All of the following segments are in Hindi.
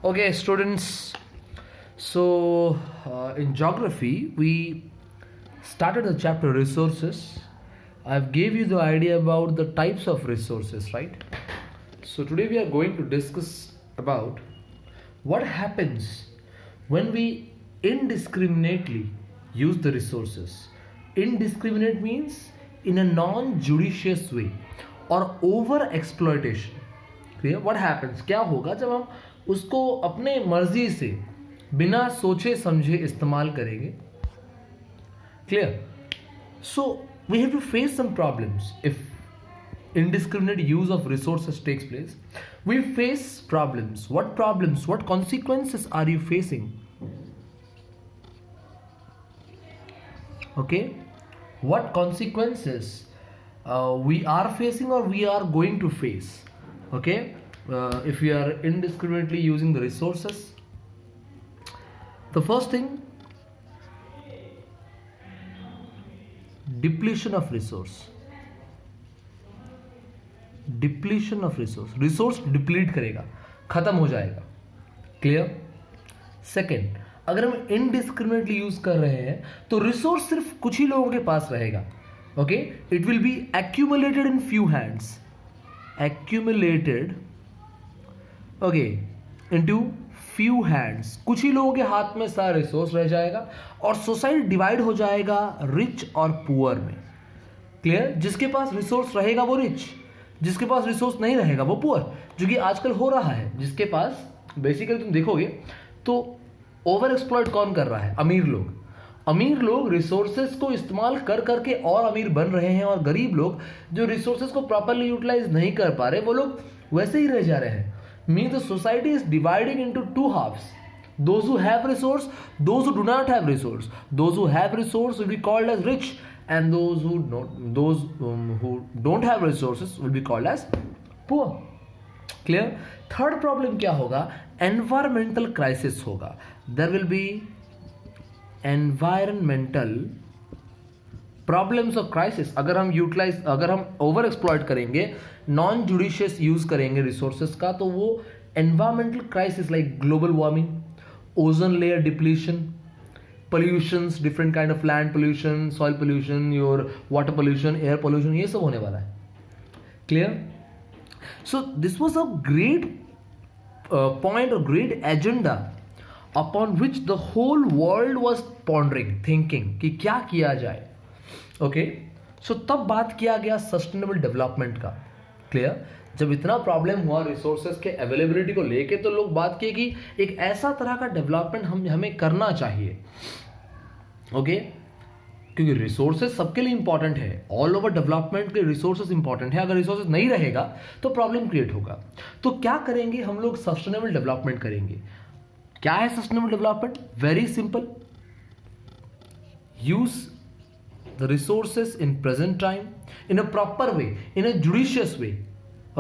Okay, students. So, in geography, we started the chapter resources. I've gave you the idea about the types of resources, right? So today we are going to discuss about what happens when we indiscriminately use the resources. Indiscriminate means in a non-judicious way or over exploitation. Clear? What happens, क्या होगा जब हम उसको अपने मर्जी से बिना सोचे समझे इस्तेमाल करेंगे. Clear? So we have to face some problems if indiscriminate use of resources takes place. We face problems. What problems, what consequences are you facing? Okay, what consequences we are facing or we are going to face? Okay, if we are indiscriminately using the resources, the first thing, depletion of resource. Depletion of resource deplete करेगा, खत्म हो जाएगा. क्लियर? सेकेंड, अगर हम इनडिस्क्रिमिनेटली यूज कर रहे हैं तो रिसोर्स सिर्फ कुछ ही लोगों के पास रहेगा. Okay, it will be accumulated in few hands, accumulated okay into few hands. कुछ ही लोगों के हाथ में सारा रिसोर्स रह जाएगा और सोसाइटी डिवाइड हो जाएगा रिच और पुअर में. क्लियर? जिसके पास रिसोर्स रहेगा वो रिच, जिसके पास रिसोर्स नहीं रहेगा वो पुअर, जो कि आजकल हो रहा है. जिसके पास बेसिकली तुम देखोगे तो ओवर एक्सप्लॉइट कौन कर रहा है? अमीर लोग. अमीर लोग रिसोर्सेज को इस्तेमाल कर करके और अमीर बन रहे हैं, और गरीब लोग जो रिसोर्सेज को प्रॉपरली यूटिलाइज नहीं कर पा रहे वो लोग वैसे ही रह जा रहे हैं. Means the society is dividing into two halves. Those who have resource, those who do not have resource. Those who have resource will be called as rich, and those who don't have resources will be called as poor. Clear? Third problem क्या होगा? Environmental crisis होगा. There will be environmental problems of crisis. अगर हम ओवर एक्सप्लॉइट करेंगे, नॉन जुडिशियस यूज करेंगे रिसोर्सेज का, तो वो environmental crisis like global warming, ozone layer depletion, pollutions, different kind of land pollution, soil pollution, your water pollution, air pollution, ये सब होने वाला है. Clear? So this was a great point or great agenda upon which the whole world was pondering, thinking कि क्या किया जाए. Okay? So तब बात किया गया सस्टेनेबल डेवलपमेंट का. क्लियर? जब इतना प्रॉब्लम हुआ रिसोर्सेज के अवेलेबिलिटी को लेके, तो लोग बात किए कि एक ऐसा तरह का डेवलपमेंट हमें करना चाहिए. ओके, क्योंकि रिसोर्सेज सबके लिए इंपॉर्टेंट है. ऑल ओवर डेवलपमेंट के रिसोर्सेज इंपॉर्टेंट है. अगर रिसोर्सेज नहीं रहेगा तो प्रॉब्लम क्रिएट होगा. तो क्या करेंगे हम लोग? सस्टेनेबल डेवलपमेंट करेंगे. क्या है sustainable development? Very simple. Use the resources in present time in a proper way, in a judicious way,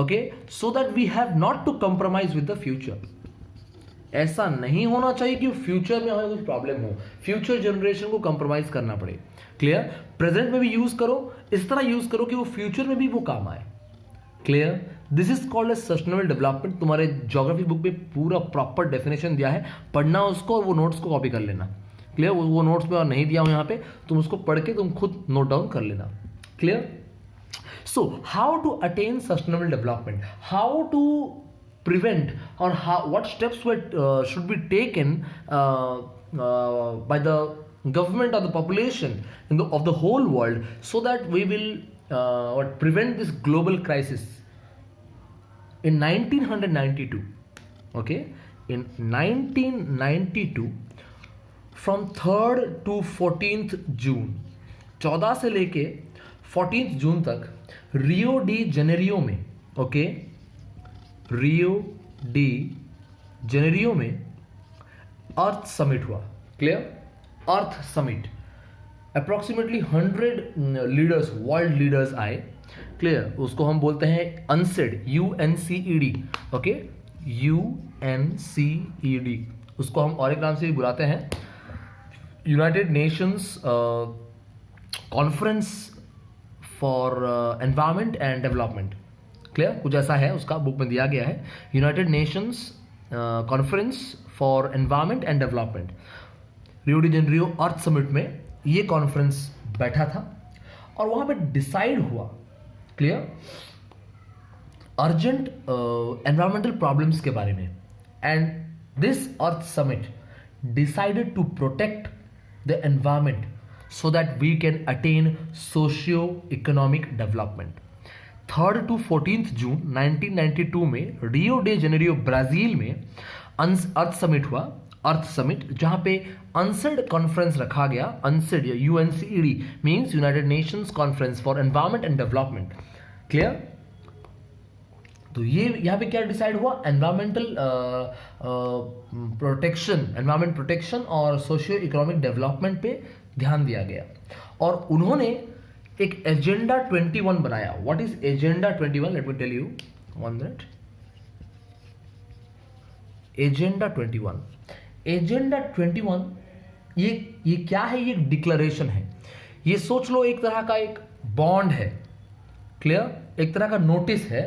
okay, so that we have not to compromise with the future. ऐसा नहीं होना चाहिए कि फ्यूचर में हमें कुछ प्रॉब्लम हो, फ्यूचर जनरेशन को कंप्रोमाइज करना पड़े. क्लियर? प्रेजेंट में भी यूज करो, इस तरह यूज करो कि वो फ्यूचर में भी वो काम आए. Clear? This is called as sustainable development. तुम्हारे ज्योग्राफी बुक में पूरा प्रॉपर डेफिनेशन दिया है, पढ़ना उसको और वो नोट्स को कॉपी कर लेना. क्लियर? वो नोट्स में और नहीं दिया हूं यहाँ पे, तुम उसको पढ़ के तुम खुद नोट डाउन कर लेना. Clear? So how to attain sustainable development? How to prevent, or what steps should be taken by the government or the population of the whole world, so that we will prevent this global crisis? In 1992, okay, in 1992, from 3rd to 14th June, 14 से लेके 14 जून तक रियो डी जेनेरियो में, ओके, रियो डी जेनेरियो में अर्थ समिट हुआ. Clear? Earth summit. Approximately 100 leaders, world leaders आए. क्लियर? उसको हम बोलते हैं अनसेड, UNCED. Okay, UNCED. उसको हम और एक नाम से भी बुलाते हैं, United Nations conference for environment and development. Clear? कुछ ऐसा है, उसका बुक में दिया गया है. United Nations conference for environment and development, Rio de Janeiro earth summit में ये कॉन्फ्रेंस बैठा था और वहां पे डिसाइड हुआ, क्लियर, अर्जेंट एनवायरमेंटल प्रॉब्लम्स के बारे में। And this earth summit decided to protect the environment so that we can attain socio-economic development। 3rd to 14th जून 1992 में रियो डे जेनेरियो ब्राजील में अर्थ समिट हुआ, अर्थ समिट, जहां पे अनसेड कॉन्फ्रेंस रखा गया। अनसेड या UNCED means United Nations conference for environment and development, clear. तो ये यहाँ पे क्या डिसाइड हुआ, एनवायरमेंटल प्रोटेक्शन, एनवायरमेंट प्रोटेक्शन और सोशियो इकोनॉमिक डेवलपमेंट पे ध्यान दिया गया। और उन्होंने एक एजेंडा 21 बनाया। What is agenda 21? Let me tell you, 1 minute. Agenda 21, agenda 21 ये क्या है? ये एक डिक्लेरेशन है। ये सोच लो एक तरह का एक बॉन्ड है, क्लियर, एक तरह का नोटिस है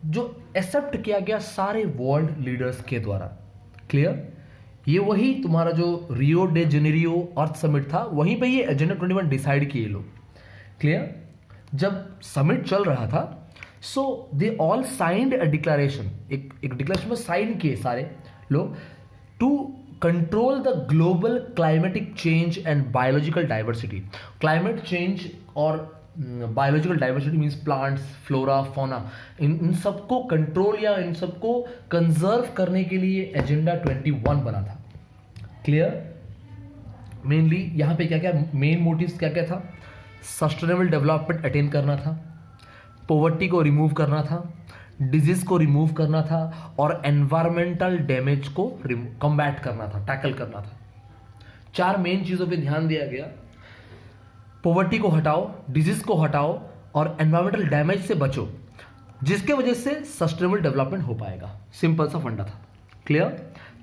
जो एक्सेप्ट किया गया सारे वर्ल्ड लीडर्स के द्वारा, क्लियर। ये वही तुम्हारा जो रियो डे जेनेरियो अर्थ समिट था, वहीं पे ये एजेंडा 21 डिसाइड किए लोग, क्लियर। जब समिट चल रहा था, so they all signed a declaration, एक डिक्लेरेशन में साइन किए सारे लोग, to control the global climatic change and biological diversity. Climate change और biological diversity means plants, flora, fauna, इन सबको कंट्रोल या इन सबको कंजर्व करने के लिए एजेंडा 21 बना था, क्लियर। मेनली यहाँ पे क्या क्या मेन मोटिव्स क्या क्या था? सस्टेनेबल डेवलपमेंट अटेन करना था, पॉवर्टी को रिमूव करना था, डिजीज को रिमूव करना था और एनवायरमेंटल डैमेज को कॉम्बैट करना था, टैकल करना था। 4 मेन चीज़ों पे ध्यान दिया गया। पॉवर्टी को हटाओ, डिजीज को हटाओ और एनवायरमेंटल डैमेज से बचो, जिसके वजह से सस्टेनेबल डेवलपमेंट हो पाएगा। सिंपल सा फंडा था, क्लियर।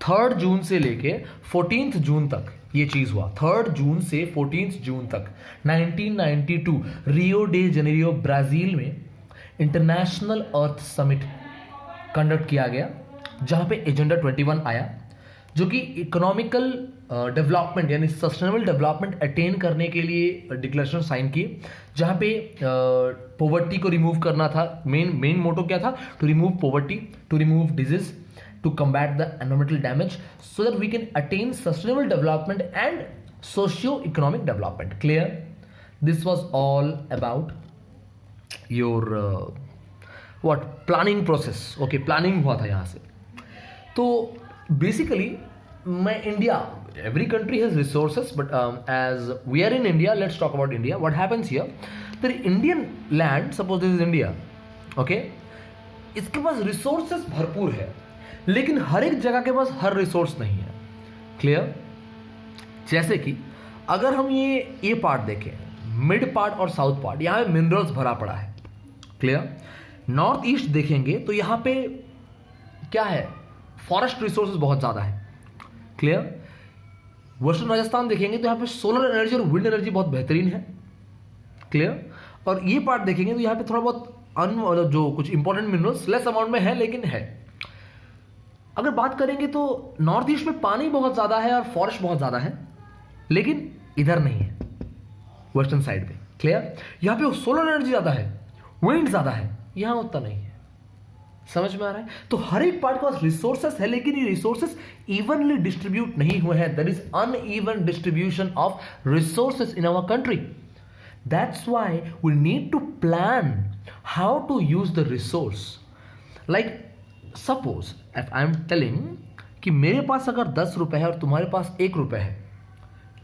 3rd जून से लेके 14th जून तक ये चीज हुआ। 3rd जून से 14th जून तक 1992 रियो डे जेनेरियो ब्राजील में इंटरनेशनल अर्थ समिट कंडक्ट किया गया, जहां पे एजेंडा 21 आया, जो कि इकोनॉमिकल डेवलपमेंट यानी सस्टेनेबल डेवलपमेंट अटेन करने के लिए डिक्लेरेशन साइन किए, जहां पे पॉवर्टी को रिमूव करना था। मेन मोटो क्या था? To remove poverty, to remove disease, to combat the environmental damage so that we can attain sustainable development and socio economic development, clear. This was all about your what planning process. Okay, planning हुआ था यहाँ से। तो बेसिकली मैं India, every country has resources, but as we are in India, let's talk about India. What happens here? The Indian land, suppose this is India, okay, इसके पास resources भरपूर है, लेकिन हर एक जगह के पास हर रिसोर्स नहीं है, क्लियर। जैसे कि अगर हम ये पार्ट देखें, मिड पार्ट और साउथ पार्ट, यहाँ पे मिनरल्स भरा पड़ा है, क्लियर। नॉर्थ ईस्ट देखेंगे तो यहाँ पे क्या है? फॉरेस्ट रिसोर्सेज बहुत ज़्यादा है, क्लियर। वेस्टर्न राजस्थान देखेंगे तो यहाँ पे सोलर एनर्जी और विंड एनर्जी बहुत बेहतरीन है, क्लियर। और ये पार्ट देखेंगे तो यहाँ पे थोड़ा बहुत जो कुछ इंपॉर्टेंट मिनरल्स लेस अमाउंट में है, लेकिन है। अगर बात करेंगे तो नॉर्थ ईस्ट में पानी बहुत ज़्यादा है और फॉरेस्ट बहुत ज़्यादा है, लेकिन इधर नहीं है, वेस्टर्न साइड पे, क्लियर। यहाँ पे सोलर एनर्जी ज़्यादा है, विंड ज़्यादा है, यहाँ उतना नहीं है। समझ में आ रहा है? तो हर एक पार्ट के पास रिसोर्सेस है, लेकिन ये रिसोर्सेस इवनली डिस्ट्रीब्यूट नहीं हुए हैं। There is uneven distribution of resources in our country. That's why we need to plan how to use the resource. Like suppose if I am telling कि मेरे पास अगर 10 रुपए है और तुम्हारे पास 1 रुपए है,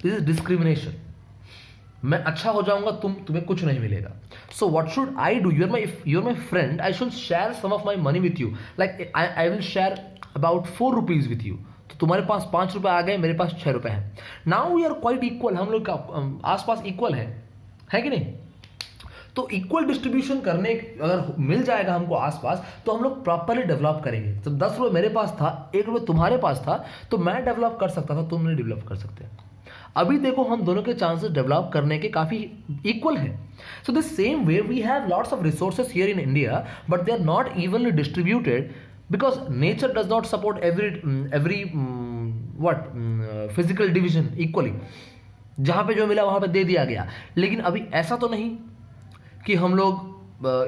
दिस इज डिस्क्रिमिनेशन। मैं अच्छा हो जाऊंगा, तुम्हें कुछ नहीं मिलेगा। So what should I do? You are my friend, I should share some of my money with you. Like I will share about 4 rupees with you. तो तुम्हारे पास 5 रुपए आ गए, मेरे पास 6 रुपए हैं। Now we are quite equal, हम लोग आसपास इक्वल है कि नहीं? तो इक्वल डिस्ट्रीब्यूशन करने अगर मिल जाएगा हमको आसपास, तो हम लोग प्रॉपरली डेवलप करेंगे। तो 10 रुपये मेरे पास था, 1 रुपये तुम्हारे पास था, तो मैं डेवलप कर सकता था, तुम नहीं डेवलप कर सकते। अभी देखो हम दोनों के चांसेस डेवलप करने के काफी इक्वल हैं। So the same way we have lots of resources here in India, but they are not evenly distributed because nature does not support every physical division equally. जहां पे जो मिला वहां पे दे दिया गया, लेकिन अभी ऐसा तो नहीं कि हम लोग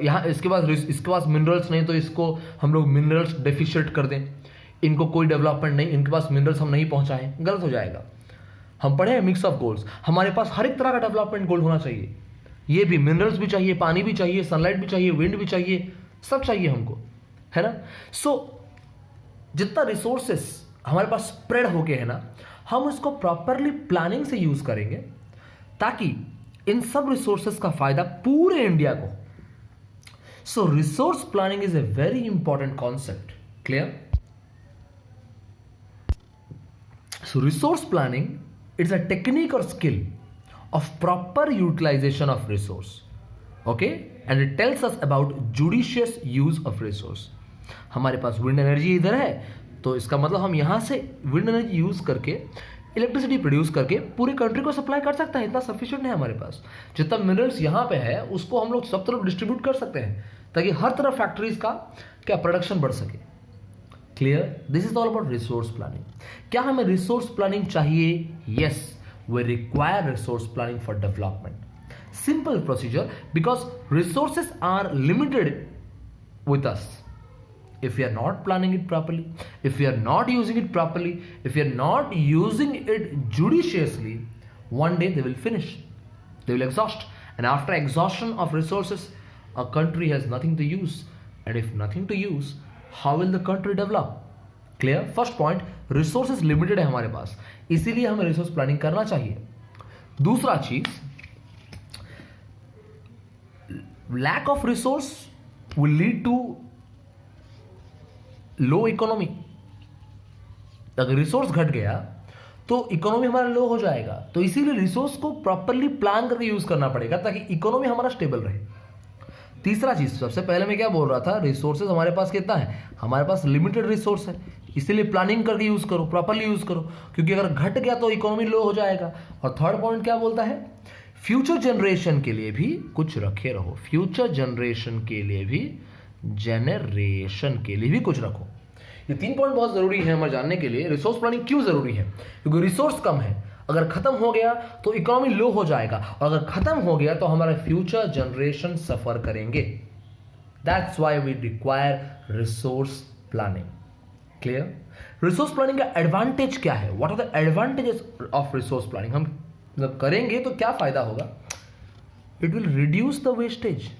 यहाँ इसके पास मिनरल्स नहीं तो इसको हम लोग मिनरल्स डेफिशिएट कर दें, इनको कोई डेवलपमेंट नहीं, इनके पास मिनरल्स हम नहीं पहुंचाएं, गलत हो जाएगा. हम पढ़े हैं मिक्स ऑफ गोल्स, हमारे पास हर एक तरह का डेवलपमेंट गोल होना चाहिए. ये भी मिनरल्स भी चाहिए, पानी भी चाहिए, सनलाइट भी चाहिए, विंड भी चाहिए, सब चाहिए हमको, है ना. सो जितना रिसोर्सेस हमारे पास स्प्रेड हो गए है ना, हम उसको प्रॉपरली प्लानिंग से यूज करेंगे ताकि इन सब रिसोर्सेस का फायदा पूरे इंडिया को. So resource planning is a very important concept. Clear? So resource planning it's a technique और skill of proper utilization of resource, okay, and it tells us about judicious use of resource. हमारे पास विंड एनर्जी इधर है, तो इसका मतलब हम यहाँ से विंड एनर्जी यूज करके इलेक्ट्रिसिटी प्रोड्यूस करके पूरी कंट्री को सप्लाई कर सकते हैं. इतना सफिशिएंट है हमारे पास. जितना मिनरल्स यहाँ पे है उसको हम लोग सब तरफ डिस्ट्रीब्यूट कर सकते हैं ताकि हर तरफ फैक्ट्रीज का क्या प्रोडक्शन बढ़ सके. Clear? This is all about resource planning. क्या हमें रिसोर्स प्लानिंग चाहिए? Yes, we require resource planning for development. Simple procedure, because resources are limited with us. If we are not planning it properly, if we are not using it properly, if we are not using it judiciously, one day they will finish, they will exhaust, and after exhaustion of resources a country has nothing to use, and if nothing to use, how will the country develop? Clear? First point, resources limited है हमारे पास, इसीलिए हमें रिसोर्स प्लानिंग करना चाहिए. दूसरा चीज, lack of resource will lead to low economy. अगर रिसोर्स घट गया तो इकोनॉमी हमारा लो हो जाएगा. तो इसीलिए रिसोर्स को प्रॉपरली प्लान करके यूज करना पड़ेगा ताकि इकोनॉमी हमारा स्टेबल रहे. तीसरा चीज, सबसे पहले मैं क्या बोल रहा था, रिसोर्सेज हमारे पास कितना है, हमारे पास लिमिटेड रिसोर्स है, इसीलिए प्लानिंग करके यूज करो, प्रॉपरली यूज करो, क्योंकि अगर घट गया तो इकोनॉमी लो हो जाएगा. और थर्ड पॉइंट क्या बोलता है, फ्यूचर जनरेशन के लिए भी कुछ रखे रहो. फ्यूचर जनरेशन के लिए भी कुछ रखो. ये 3 पॉइंट बहुत जरूरी है हमें जानने के लिए रिसोर्स प्लानिंग क्यों जरूरी है. क्योंकि रिसोर्स कम है, अगर खत्म हो गया तो इकोनॉमी लो हो जाएगा, और अगर खत्म हो गया तो हमारा फ्यूचर जनरेशन सफर करेंगे. That's why we require resource planning. Clear? Resource planning का एडवांटेज क्या है? What are the advantages of resource planning? हम जब करेंगे तो क्या फायदा होगा? It will reduce the wastage.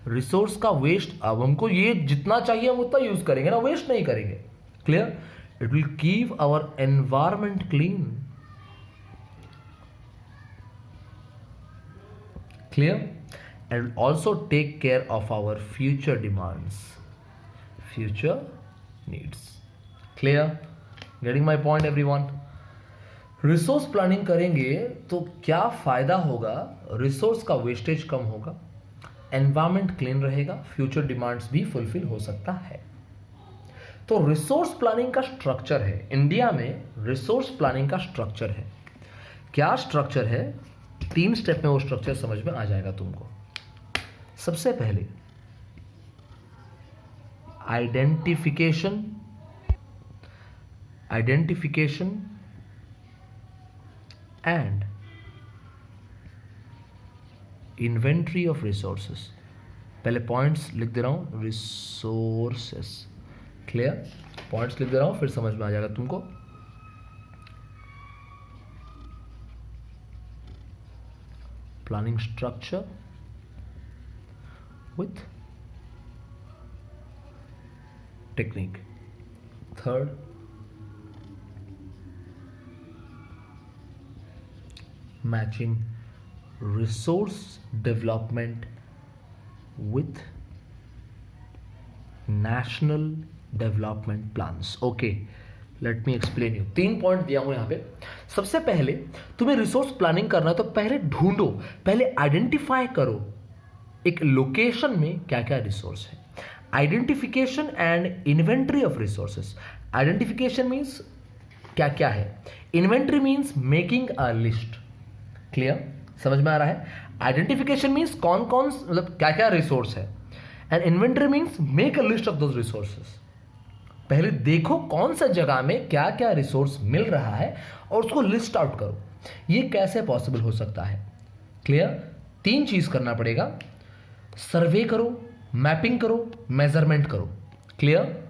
Resource का वेस्ट, अब हमको ये जितना चाहिए हम उतना यूज करेंगे ना, वेस्ट नहीं करेंगे. Clear? It will keep our environment clean. Clear? And also take care of our future demands, future needs. Clear? Getting my point, everyone? Resource planning करेंगे तो क्या फायदा होगा? रिसोर्स का वेस्टेज कम होगा, एनवायरमेंट क्लीन रहेगा, फ्यूचर डिमांड्स भी फुलफिल हो सकता है. तो रिसोर्स प्लानिंग का स्ट्रक्चर है, इंडिया में रिसोर्स प्लानिंग का स्ट्रक्चर है. क्या स्ट्रक्चर है? 3 स्टेप में वो स्ट्रक्चर समझ में आ जाएगा तुमको. सबसे पहले identification and inventory of resources. पहले पॉइंट्स लिख दे रहा हूं, रिसोर्सेस. क्लियर? पॉइंट्स लिख दे रहा हूं, फिर समझ में आ जाएगा तुमको. Planning structure with technique. Third, matching resource development with national development plans. Okay, let me explain you. 3 point दिया हूं यहां पे. सबसे पहले तुम्हें रिसोर्स प्लानिंग करना है तो पहले ढूंढो, पहले आइडेंटिफाई करो एक लोकेशन में क्या क्या रिसोर्स है. Identification and inventory of resources. Identification means क्या क्या है, inventory means making a list. Clear? समझ में आ रहा है? आइडेंटिफिकेशन मीन्स कौन कौन, मतलब क्या क्या रिसोर्स है, and inventory means make a list of those resources. पहले देखो कौन सा जगह में क्या क्या रिसोर्स मिल रहा है और उसको लिस्ट आउट करो। ये कैसे पॉसिबल हो सकता है? क्लियर? 3 चीज करना पड़ेगा, सर्वे करो, मैपिंग करो, मेजरमेंट करो। क्लियर?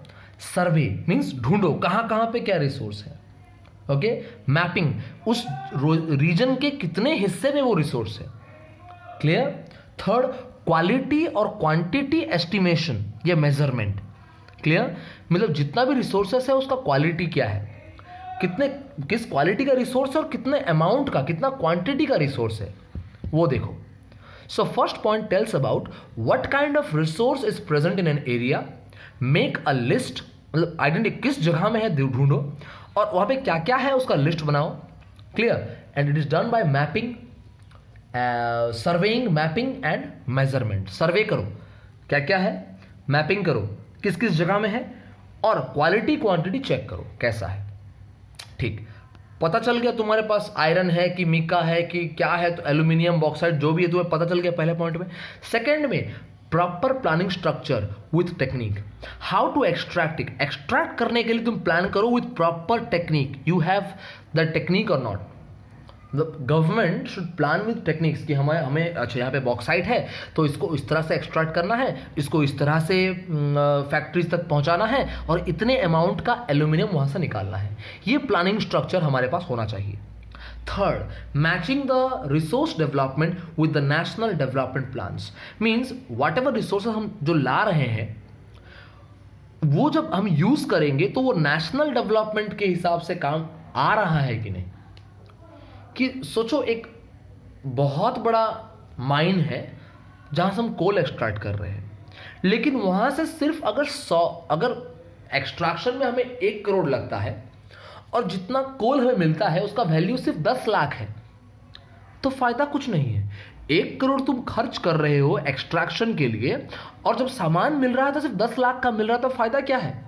सर्वे मीन्स ढूंढो कहां कहां पे क्या रिसोर्स है। ओके, मैपिंग उस रीजन के कितने हिस्से में वो रिसोर्स है। क्लियर? थर्ड, क्वालिटी और क्वांटिटी एस्टिमेशन या मेजरमेंट। क्लियर? मतलब जितना भी रिसोर्सेस है उसका क्वालिटी क्या है, किस क्वालिटी का रिसोर्स है और कितने अमाउंट का, कितना क्वांटिटी का रिसोर्स है, वो देखो। So first point tells about what kind of resource is present in an area, make a list, मतलब आइडेंटिटी किस जगह में है ढूंढो और वहां पे क्या क्या है उसका लिस्ट बनाओ। Clear? And it is done by mapping, surveying, mapping and measurement. Survey करो क्या क्या है, मैपिंग करो किस किस जगह में है, और क्वालिटी क्वांटिटी चेक करो कैसा है। ठीक, पता चल गया तुम्हारे पास आयरन है कि मिका है कि क्या है, तो एल्यूमिनियम, बॉक्साइट, जो भी है तुम्हें पता चल गया पहले पॉइंट में। सेकंड में proper planning structure with technique, how to extract it. Extract करने के लिए तुम प्लान करो with proper technique, you have the technique और not. Government should plan with techniques कि हमें अच्छा यहाँ पे बॉक्साइट है तो इसको इस तरह से एक्सट्रैक्ट करना है, इसको इस तरह से फैक्ट्रीज तक पहुँचाना है और इतने अमाउंट का एल्यूमिनियम वहाँ से निकालना है। ये प्लानिंग स्ट्रक्चर हमारे पास होना चाहिए। Third, matching the resource development with the national development plans, means what ever resources हम जो ला रहे हैं वो जब हम यूज करेंगे तो वो नेशनल डेवलपमेंट के हिसाब से काम आ रहा है कि नहीं। कि सोचो एक बहुत बड़ा माइन है जहां से हम कोल एक्सट्रैक्ट कर रहे हैं, लेकिन वहां से सिर्फ अगर एक्सट्रैक्शन में हमें 1 करोड़ लगता है और जितना कोल हमें मिलता है उसका वैल्यू सिर्फ 10 लाख है, तो फायदा कुछ नहीं है। 1 करोड़ तुम खर्च कर रहे हो एक्सट्रैक्शन के लिए और जब सामान मिल रहा है तो सिर्फ 10 लाख का मिल रहा है, तो फायदा क्या है।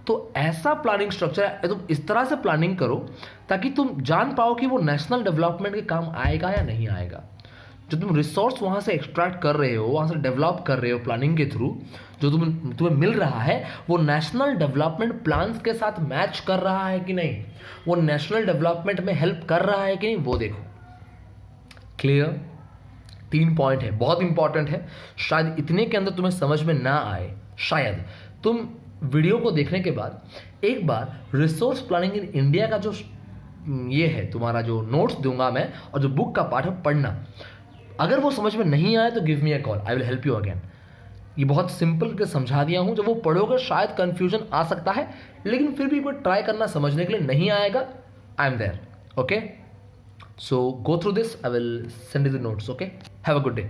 तो ऐसा प्लानिंग स्ट्रक्चर है, तुम इस तरह से प्लानिंग करो ताकि तुम जान पाओ कि वो नेशनल डेवलपमेंट के काम आएगा या नहीं आएगा। जो तुम रिसोर्स वहां से एक्सट्रैक्ट कर रहे हो, वहां से डेवलप कर रहे हो प्लानिंग के थ्रू, जो तुम्हें मिल रहा है वो नेशनल डेवलपमेंट प्लान्स के साथ मैच कर रहा है कि नहीं, वो नेशनल डेवलपमेंट में हेल्प कर रहा है कि नहीं, वो देखो। क्लियर? 3 पॉइंट है, बहुत इंपॉर्टेंट है। शायद इतने के अंदर तुम्हें समझ में ना आए, शायद तुम वीडियो को देखने के बाद एक बार रिसोर्स प्लानिंग इन इंडिया का जो ये है तुम्हारा जो नोट्स दूंगा मैं और जो बुक का पार्ट है पढ़ना। अगर वो समझ में नहीं आए तो give me a call, I will help you again. ये बहुत सिंपल करके समझा दिया हूं, जब वो पढ़ोगे शायद कंफ्यूजन आ सकता है, लेकिन फिर भी एक बार ट्राई करना समझने के लिए। नहीं आएगा, I am there. Okay, so go through this, I will send you the notes. Okay, have a good day.